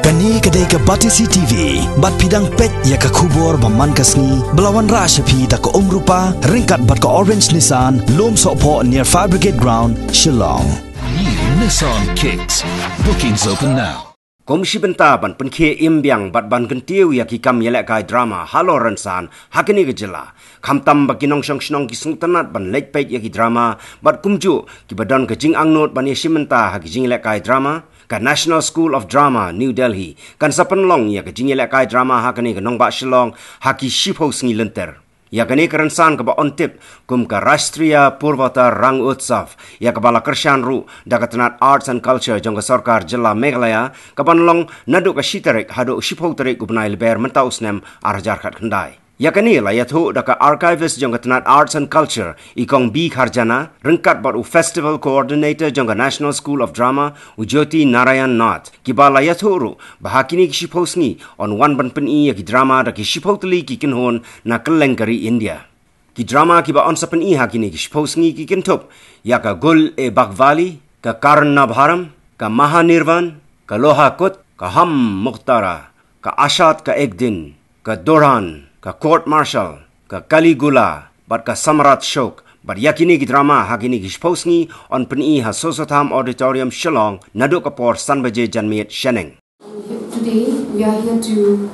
Kani kadai ka Batisi TV, bat pidang pet ya ka kubor baman kasni, belawan rashapi da ka umrupa, ringkat bat ka orange Nissan, lom sopo near Fire Brigade Ground, Shillong. New Nissan Kicks. Bookings open now. Komisi benta ban penkie imbiang bat ban kentiu ya ki kam yelek kai drama halo ransan hakini gejela kamtam bakinong shnong ki sungtanat ban late page ya ki drama bat kumju ki badan kejing angnot ban yesimenta ha ki jing yelek kai drama ka National School of Drama New Delhi kan sapenlong ya kejing yelek kai drama hakini kenong ba Shillong haki shipho Sngi Lynter ya kani kerensan ke ba ontip kum ka Rashtriya Purvata Rang Utsav ya ke bala kershan ru da katanat arts and culture jong ka sarkar jilla Meghalaya ka banlong nadu ka shitarik hadu shipho tarik gubnai leber menta usnem arjar khat khandai ya kani la ya thu da ka archivist jong katanat arts and culture ikong B Kharjana rengkat bat u festival coordinator jong ka National School of Drama Ujoti Narayan Nath ki bala ya thu ru bahakini ki shipho Sngi on one ban peni ya ki drama da ki shipho tli ki kinhon na Kelengkari India ki drama ki ba on sapen I hakini ki shipho Sngi ki kintup ya ka Gul e Baghvali ka Karna Bharam ka Mahanirvan ka Loha Kut ka Ham Mukhtara ka Ashat ka Ekdin ka Doran ka Court Martial, ka Caligula, bat ka Samrat Shok, bat yakini ki drama hakini ki shipho Sngi on peni ha Sosotham Auditorium Shillong nadu ka por sanbaje janmiet Sheneng. Today we are here to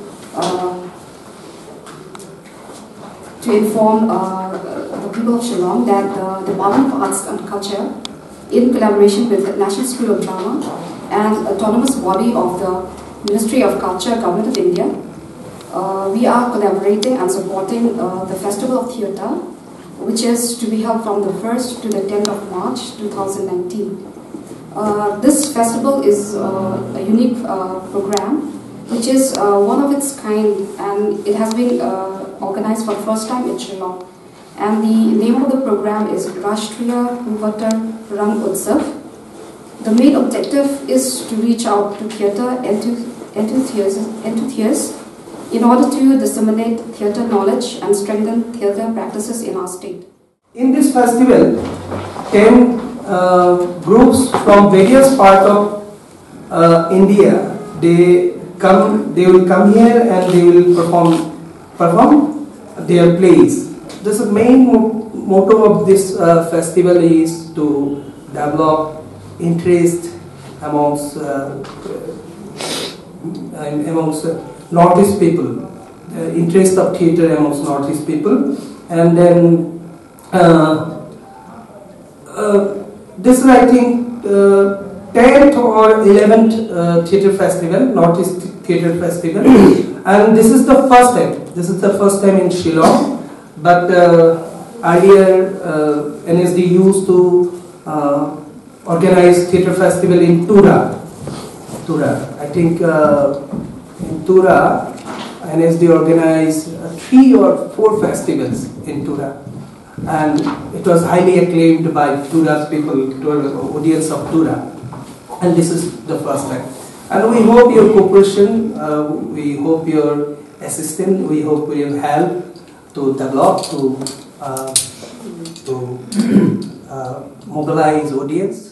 inform the people of Shillong that the Department of Arts and Culture, in collaboration with the National School of Drama and autonomous body of the Ministry of Culture, Government of India, we are collaborating and supporting the Festival of Theatre, which is to be held from the 1st to the 10th of March 2019. This festival is a unique program, which is one of its kind, and it has been organized for the first time in Shillong. And the name of the program is Rashtriya Purvata Rang Utsav. The main objective is to reach out to theatre enthusiasts in order to disseminate theatre knowledge and strengthen theatre practices in our state. In this festival, 10 groups from various parts of India, they will come here and they will perform their plays. This main motto of this festival is to develop interest amongst Northeast people, interest of theatre amongst Northeast people, and then this is, I think, 10th or 11th theatre festival, Northeast Theatre Festival, and this is the first time. This is the first time in Shillong, but earlier NSD used to organize theatre festival in Tura. I think in Tura, NSD organized 3 or 4 festivals in Tura, and it was highly acclaimed by Tura's people, the audience of Tura, and this is the first time. And we hope your cooperation, we hope your assistance, we hope your help to develop, to mobilize audience.